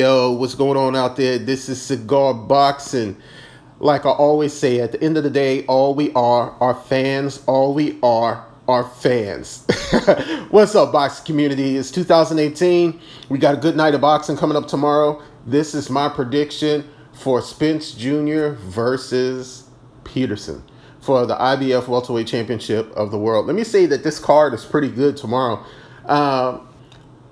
Yo, what's going on out there? This is Cigar Boxing. Like I always say, at the end of the day, all we are fans. All we are fans. What's up, boxing community? It's 2018. We got a good night of boxing coming up tomorrow. This is my prediction for Spence Jr. versus Peterson for the IBF Welterweight Championship of the World. Let me say that this card is pretty good tomorrow.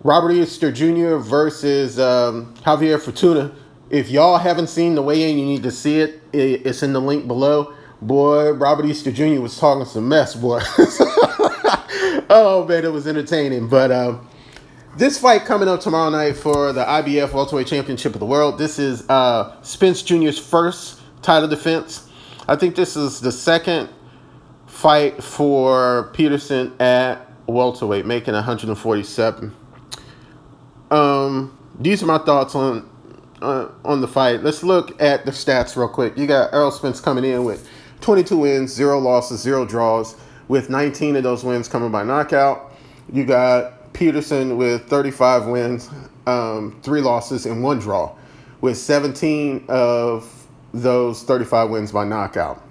Robert Easter Jr. versus Javier Fortuna. If y'all haven't seen the weigh-in, you need to see it. It's in the link below. Boy, Robert Easter Jr. was talking some mess, boy. Oh, man, it was entertaining. But this fight coming up tomorrow night for the IBF Welterweight Championship of the World. This is Spence Jr.'s first title defense. I think this is the second fight for Peterson at welterweight, making 147. These are my thoughts on the fight. Let's look at the stats real quick. You got Errol Spence coming in with 22 wins, 0 losses, 0 draws, with 19 of those wins coming by knockout. You got Peterson with 35 wins, 3 losses, and 1 draw, with 17 of those 35 wins by knockout.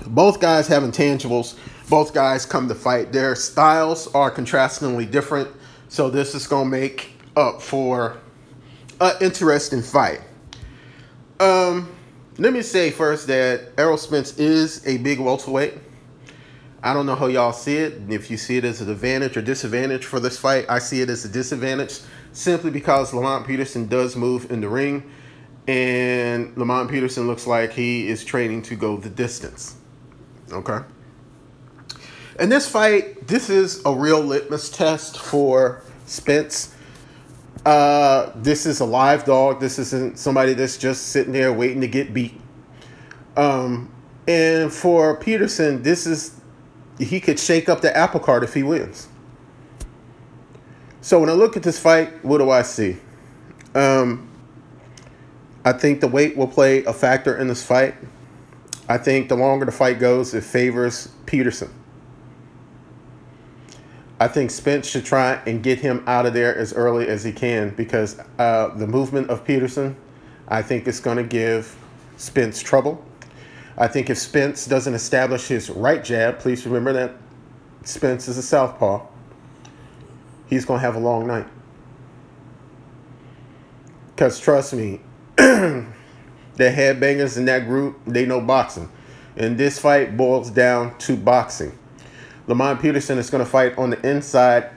Both guys have intangibles. Both guys come to fight. Their styles are contrastingly different, so this is going to make up for an interesting fight. Let me say first that Errol Spence is a big welterweight. I don't know how y'all see it. If you see it as an advantage or disadvantage for this fight, I see it as a disadvantage simply because Lamont Peterson does move in the ring, and Lamont Peterson looks like he is training to go the distance. Okay. And this fight, this is a real litmus test for Spence. This is a live dog. This isn't somebody that's just sitting there waiting to get beat. And for Peterson, he could shake up the apple cart if he wins. So when I look at this fight, what do I see? I think the weight will play a factor in this fight. I think the longer the fight goes, it favors Peterson. I think Spence should try and get him out of there as early as he can, because the movement of Peterson, I think, is going to give Spence trouble. I think if Spence doesn't establish his right jab, please remember that Spence is a southpaw, he's going to have a long night. Because trust me, the headbangers in that group, they know boxing. And this fight boils down to boxing. Lamont Peterson is going to fight on the inside,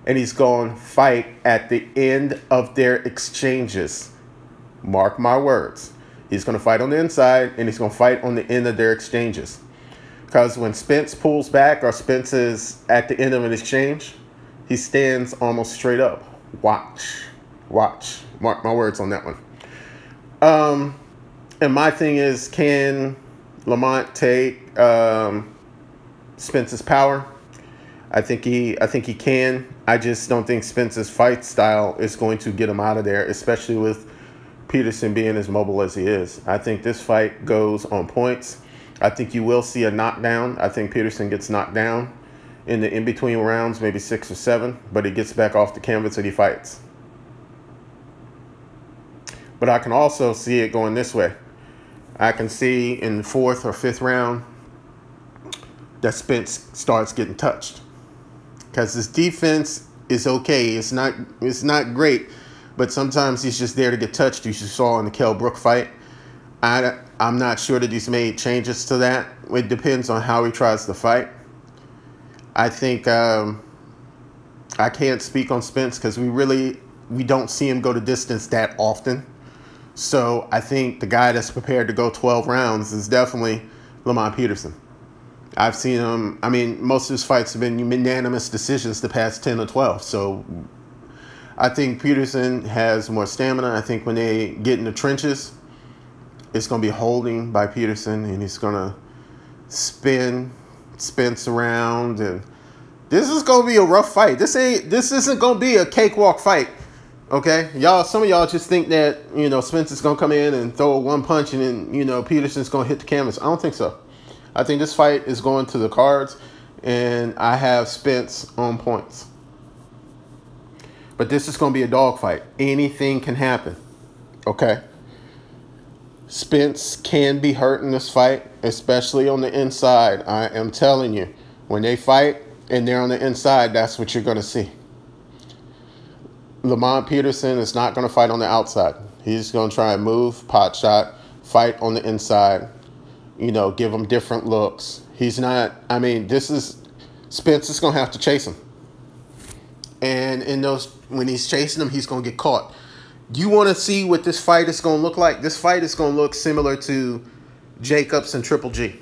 and he's going to fight at the end of their exchanges. Mark my words. He's going to fight on the inside, and he's going to fight on the end of their exchanges. Because when Spence pulls back, or Spence is at the end of an exchange, he stands almost straight up. Watch. Watch. Mark my words on that one. And my thing is, can Lamont take Spence's power? I think he can. I just don't think Spence's fight style is going to get him out of there, especially with Peterson being as mobile as he is. I think this fight goes on points. I think you will see a knockdown. I think Peterson gets knocked down in the in-between rounds, maybe 6 or 7, but he gets back off the canvas and he fights. But I can also see it going this way. I can see in the 4th or 5th round that Spence starts getting touched, because his defense is okay. It's not great, but sometimes he's just there to get touched. You saw in the Kell Brook fight. I'm not sure that he's made changes to that. It depends on how he tries to fight. I think I can't speak on Spence because we don't see him go the distance that often. So I think the guy that's prepared to go 12 rounds is definitely Lamont Peterson. I've seen him, I mean, most of his fights have been unanimous decisions the past 10 or 12. So I think Peterson has more stamina. I think when they get in the trenches, it's going to be holding by Peterson, and he's going to spin Spence around. And this is going to be a rough fight. This isn't going to be a cakewalk fight. Okay, y'all. Some of y'all just think that, you know, Spence is gonna come in and throw one punch and then, you know, Peterson's gonna hit the canvas. I don't think so. I think this fight is going to the cards, and I have Spence on points. But this is gonna be a dogfight. Anything can happen. Okay. Spence can be hurt in this fight, especially on the inside. I am telling you, when they fight and they're on the inside, that's what you're going to see. Peterson is not going to fight on the outside. He's going to try and move, pot shot, fight on the inside, you know, give him different looks. He's not, I mean, Spence is going to have to chase him. And in those, when he's chasing him, he's going to get caught. You want to see what this fight is going to look like? This fight is going to look similar to Jacobs and Triple G,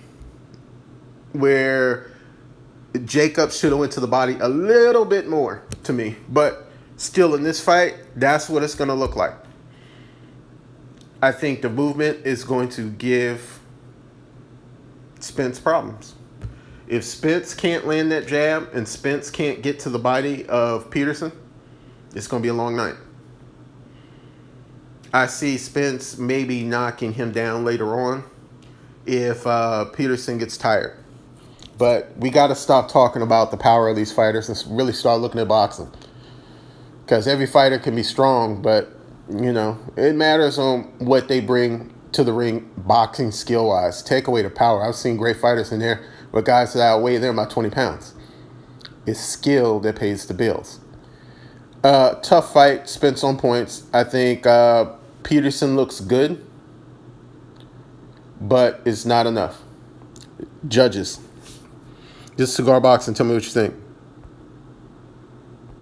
where Jacobs should have went to the body a little bit more to me. But still, in this fight, that's what it's going to look like. I think the movement is going to give Spence problems. If Spence can't land that jab and Spence can't get to the body of Peterson, it's going to be a long night. I see Spence maybe knocking him down later on if Peterson gets tired. But we got to stop talking about the power of these fighters and really start looking at boxing. Because every fighter can be strong, but, you know, it matters on what they bring to the ring boxing skill-wise. Take away the power. I've seen great fighters in there with guys that outweigh them by 20 pounds. It's skill that pays the bills. Tough fight, Spence on points. I think Peterson looks good, but it's not enough. Judges, this is Cigar Boxing. Tell me what you think.